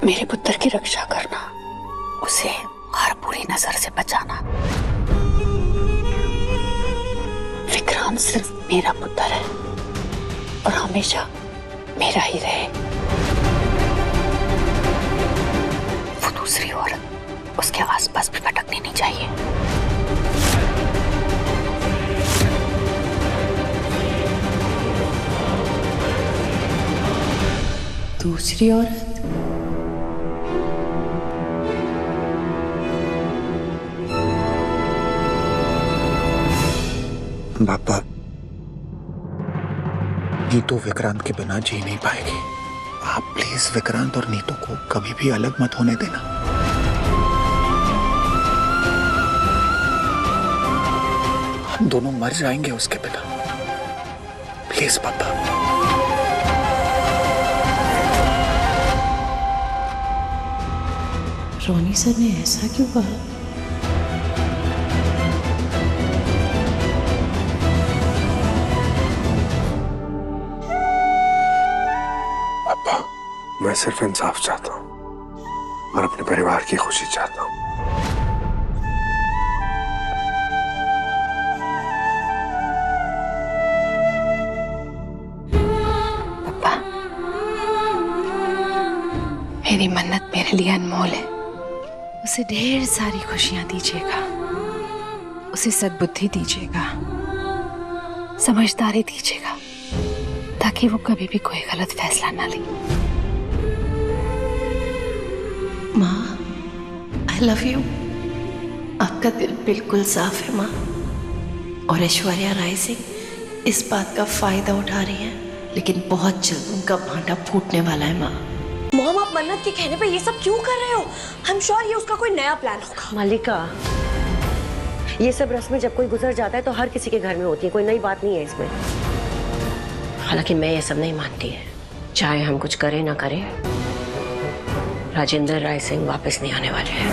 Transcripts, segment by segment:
मेरे पुत्र की रक्षा करना, उसे हर बुरी नजर से बचाना। विक्रांत सिर्फ मेरा पुत्र है और हमेशा मेरा ही रहे। वो दूसरी औरत उसके आसपास भी भटकनी नहीं चाहिए। दूसरी औरत? पापा, नीतू विक्रांत के बिना जी नहीं पाएगी। आप प्लीज विक्रांत और नीतू को कभी भी अलग मत होने देना। हम दोनों मर जाएंगे उसके बिना। प्लीज पापा। रोनी सर ने ऐसा क्यों कहा? पापा, मैं सिर्फ इंसाफ चाहता हूँ और अपने परिवार की खुशी चाहता हूँ। पापा, मेरी मन्नत मेरे लिए अनमोल है। उसे ढेर सारी खुशियां दीजिएगा, उसे सद्बुद्धि दीजिएगा, समझदारी दीजिएगा, ताकि वो कभी भी कोई गलत फैसला ना ले। माँ, आई लव यू। आपका दिल बिल्कुल साफ है माँ। और ऐश्वर्या राय सिंह इस बात का फायदा उठा रही है, लेकिन बहुत जल्द उनका भांडा फूटने वाला है माँ। मॉम, आप मन्नत के कहने पे ये सब क्यों कर रहे हो? आई एम श्योर ये उसका कोई नया प्लान होगा। मालिका, ये सब रस्में जब कोई गुजर जाता है तो हर किसी के घर में होती है, कोई नई बात नहीं है इसमें। हालांकि मैं ये सब नहीं मानती है। चाहे हम कुछ करें ना करें, राजेंद्र राय सिंह वापस नहीं आने वाले हैं।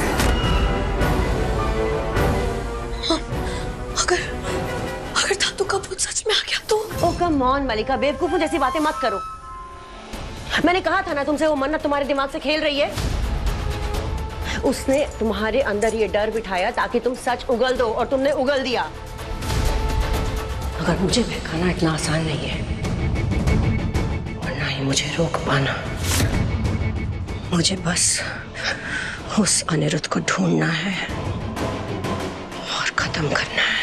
अगर धातु का भूत सच में आ गया तो? ओह कम ऑन मालिका, बेवकूफों जैसी बातें मत करो। मैंने कहा था ना तुमसे, वो मन्नत तुम्हारे दिमाग से खेल रही है। उसने तुम्हारे अंदर ये डर बिठाया ताकि तुम सच उगल दो, और तुमने उगल दिया। मगर मुझे बहकाना इतना आसान नहीं है, और ना ही मुझे रोक पाना। मुझे बस उस अनिरुद्ध को ढूंढना है और खत्म करना है।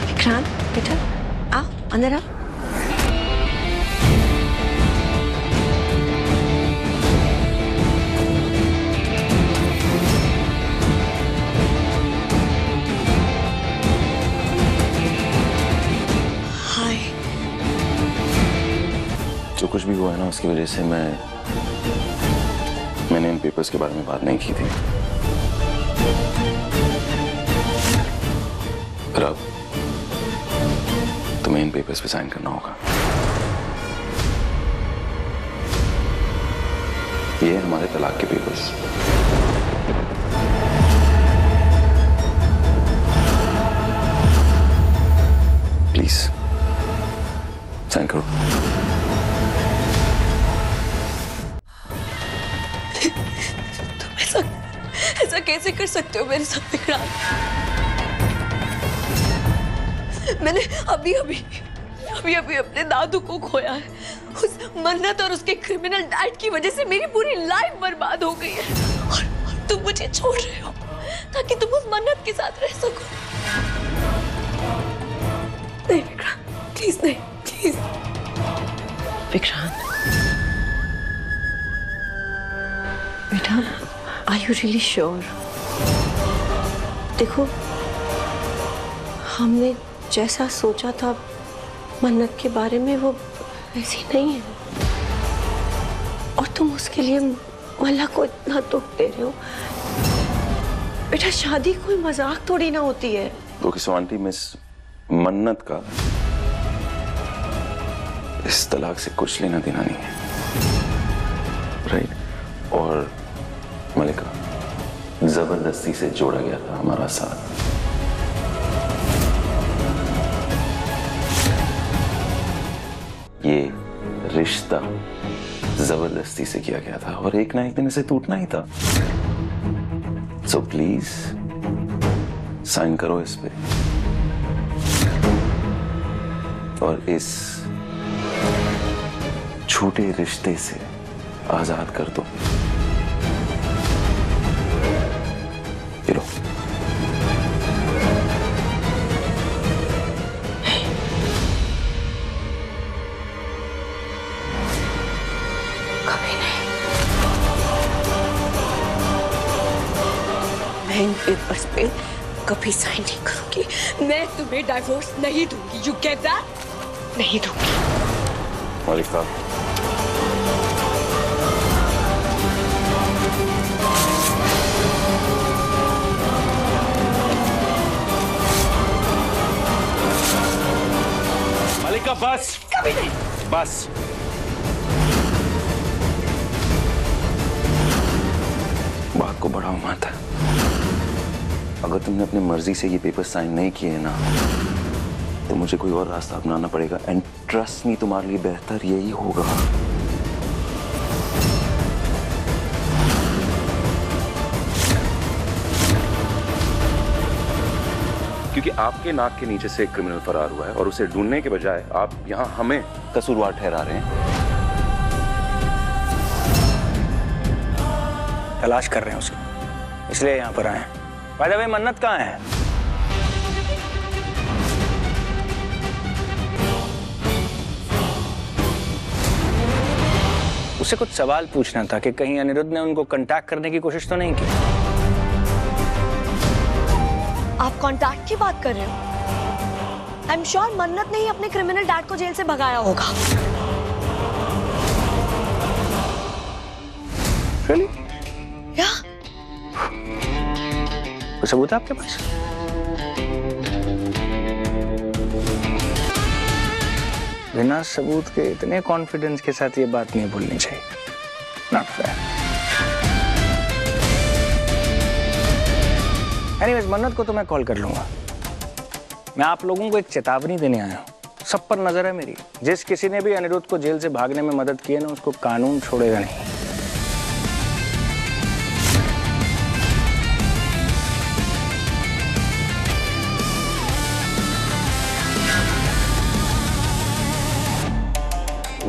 विक्रांत बेटा, आओ अंदर आओ। हाय। जो कुछ भी हुआ है ना, उसकी वजह से मैंने इन पेपर्स के बारे में बात नहीं की थी। पर अब तुम्हें इन पेपर्स पे साइन करना होगा। ये है हमारे तलाक के पेपर्स। प्लीज साइन करो। तुम ऐसा कैसे कर सकते हो मेरे साथ विक्रांत? मैंने अभी अपने दादू को खोया है। उस मन्नत और उसके क्रिमिनल डैड की वजह से मेरी पूरी लाइफ बर्बाद हो गई है, और तुम मुझे छोड़ रहे हो ताकि तुम उस मन्नत के साथ रह सको। नहीं विक्रांत, प्लीज नहीं, प्लीज। विक्रांत बेटा, आर यू रियली श्योर? देखो, हमने जैसा सोचा था मन्नत के बारे में वो वैसी नहीं है। तुम उसके लिए मल्ला को इतना दुख दे रहे हो? बेटा शादी कोई मजाक थोड़ी ना होती है। तो किस आंटी मिस मन्नत का इस तलाक से कुछ लेना देना नहीं है, राइट? और मलिका, जबरदस्ती से जोड़ा गया था हमारा साथ। ये रिश्ता जबरदस्ती से किया गया था और एक ना एक दिन इसे टूटना ही था। सो प्लीज साइन करो इस पे और इस छोटे रिश्ते से आजाद कर दो। ये लो। कभी नहीं। मैं इन पेपर्स पे कभी साइन नहीं करूंगी। मैं तुम्हें डाइवोर्स नहीं दूंगी। You get that? नहीं दूंगी। मलिका, मलिका बस, कभी नहीं। बस। बात को बढ़ाओ मत। अगर तुमने अपनी मर्जी से ये पेपर साइन नहीं किए ना, तो मुझे कोई और रास्ता अपनाना पड़ेगा। एंड ट्रस्ट मी, तुम्हारे लिए बेहतर यही होगा। क्योंकि आपके नाक के नीचे से एक क्रिमिनल फरार हुआ है और उसे ढूंढने के बजाय आप यहाँ हमें कसूरवार ठहरा रहे हैं। तलाश कर रहे हैं उसकी, इसलिए यहाँ पर आए हैं। भाई भाई मन्नत कहाँ है? उसे कुछ सवाल पूछना था कि कहीं अनिरुद्ध ने उनको कांटेक्ट करने की कोशिश तो नहीं की। आप कॉन्टैक्ट की बात कर रहे हो? आई एम श्योर मन्नत ने ही अपने क्रिमिनल डैड को जेल से भगाया होगा। Really? या कोई सबूत है आपके पास? बिना सबूत के इतने कॉन्फिडेंस के साथ ये बात नहीं बोलनी चाहिए। Not fair. एनीवेज, मन्नत को तो मैं कॉल कर लूंगा। मैं आप लोगों को एक चेतावनी देने आया हूँ। सब पर नजर है मेरी। जिस किसी ने भी अनिरुद्ध को जेल से भागने में मदद की है ना, उसको कानून छोड़ेगा नहीं।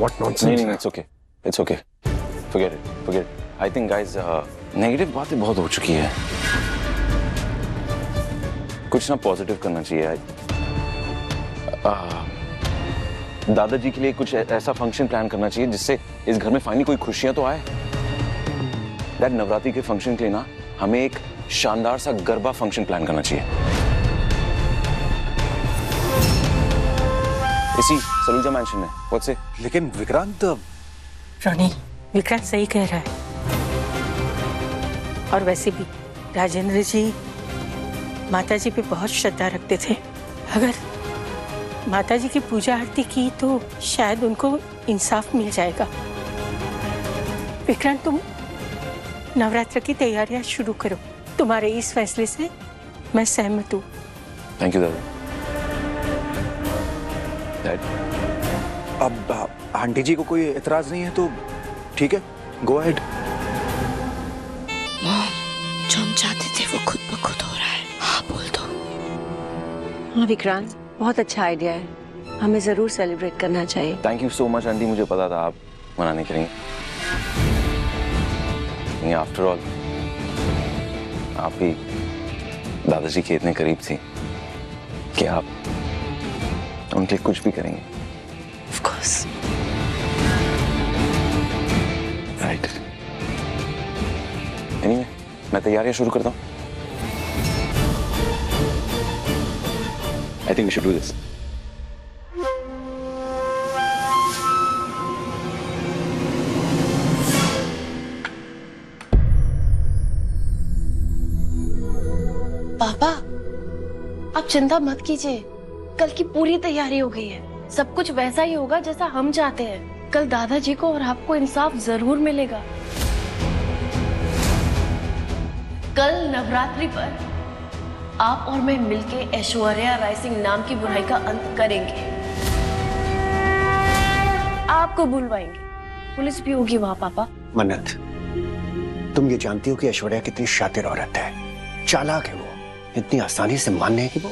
What nonsense? नहीं, it's okay. It's okay. Forget it. Forget it. I think guys, negative बातें बहुत हो चुकी है। कुछ ना पॉजिटिव करना चाहिए। दादाजी के लिए कुछ ऐसा फंक्शन प्लान करना चाहिए जिससे इस घर में फाइनली कोई खुशियां तो आए। दैट नवरात्रि के फंक्शन के लिए ना हमें एक शानदार सा गरबा फंक्शन प्लान करना चाहिए, इसी सलूजा मैंशन में। व्हाट्स से? लेकिन विक्रांत, रोनी, विक्रांत सही कह रहा है। और वैसे भी राजेंद्र जी माताजी पे बहुत श्रद्धा रखते थे। अगर माताजी की पूजा आरती की तो शायद उनको इंसाफ मिल जाएगा। विक्रांत, तुम नवरात्र की तैयारियां शुरू करो। तुम्हारे इस फैसले से मैं सहमत हूँ। थैंक यू दादा। अब आंटी जी को कोई एतराज नहीं है तो ठीक है, गो अहेड। जो हम चाहते थे वो खुद ब खुद हो रहा है। हाँ बोल दो। हाँ विक्रांत, बहुत अच्छा आइडिया है। हमें जरूर सेलिब्रेट करना चाहिए। Thank you so much aunty, मुझे पता था आप मना नहीं करेंगे। आफ्टर ऑल आप भी दादाजी के इतने करीब थी कि आप उनके लिए कुछ भी करेंगे। Of course. राइट। एनीवे, मैं तैयारियां शुरू करता हूँ। I think we should do this. चिंता मत कीजिए, कल की पूरी तैयारी हो गई है। सब कुछ वैसा ही होगा जैसा हम चाहते हैं। कल दादाजी को और आपको इंसाफ जरूर मिलेगा। कल नवरात्रि पर आप और मैं मिलके ऐश्वर्या राय सिंह नाम की बुराई का अंत करेंगे। आपको बुलवाएंगे, पुलिस भी होगी वहां पापा। मन्नत, तुम ये जानती हो कि ऐश्वर्या कितनी शातिर औरत है, चालाक है। वो इतनी आसानी से मानने की वो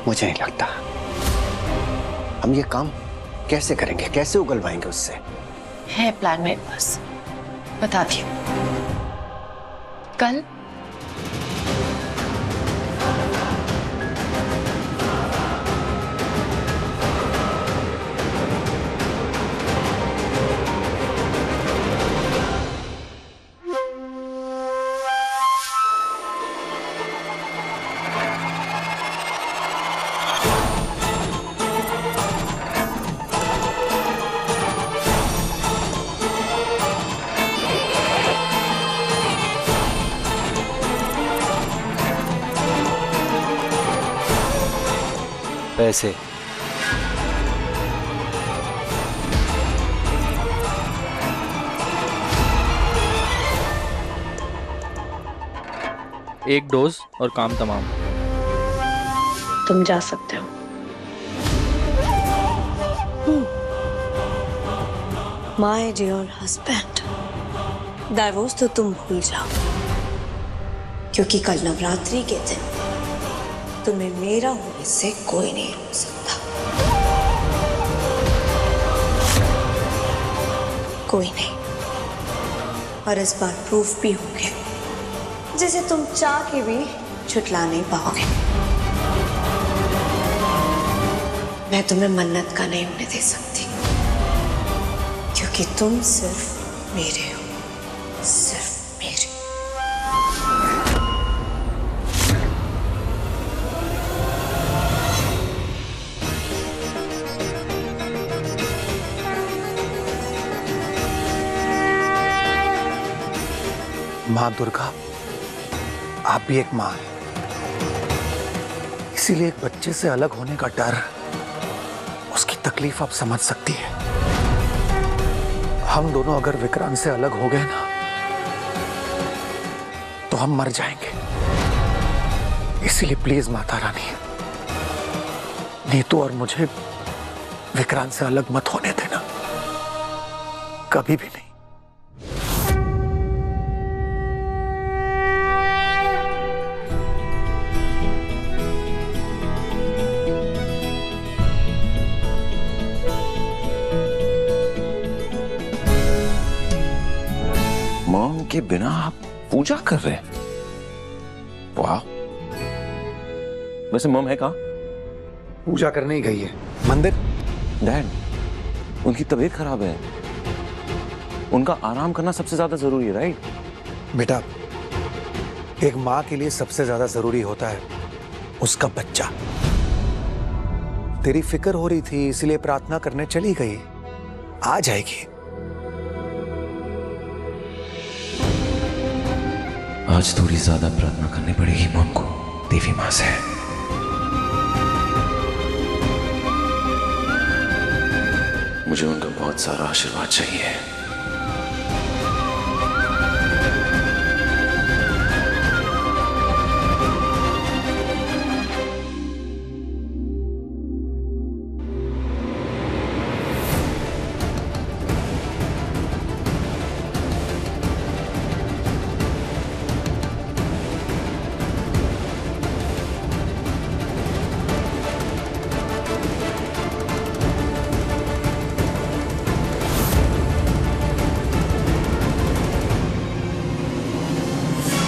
मुझे नहीं लगता। हम ये काम कैसे करेंगे, कैसे उगलवाएंगे उससे? है प्लान मेरे पास, बताती हूँ। कल पैसे एक डोज और काम तमाम। तुम जा सकते हो। माय डियर हस्बैंड, डाइवोर्स तो तुम भूल जाओ, क्योंकि कल नवरात्रि के दिन तुम्हें मेरा होने से कोई नहीं रोक सकता। कोई नहीं। और इस बार प्रूफ भी होंगे, जिसे तुम चाह के भी छुटला नहीं पाओगे। मैं तुम्हें मन्नत का नहीं होने दे सकती, क्योंकि तुम सिर्फ मेरे हो, सिर्फ मेरे। माँ दुर्गा, आप भी एक माँ हैं, इसीलिए एक बच्चे से अलग होने का डर, उसकी तकलीफ आप समझ सकती है। हम दोनों अगर विक्रांत से अलग हो गए ना, तो हम मर जाएंगे। इसीलिए प्लीज माता रानी, नीतू और मुझे विक्रांत से अलग मत होने देना, कभी भी नहीं। मॉम के बिना आप पूजा कर रहे हैं? वाह। वैसे मॉम है कहाँ? पूजा करने ही गई है मंदिर। डैड, उनकी तबीयत खराब है, उनका आराम करना सबसे ज्यादा जरूरी है, राइट? बेटा, एक माँ के लिए सबसे ज्यादा जरूरी होता है उसका बच्चा। तेरी फिक्र हो रही थी, इसलिए प्रार्थना करने चली गई, आ जाएगी। आज थोड़ी ज्यादा प्रार्थना करनी पड़ेगी मॉम को, देवी माँ से। मुझे उनका बहुत सारा आशीर्वाद चाहिए।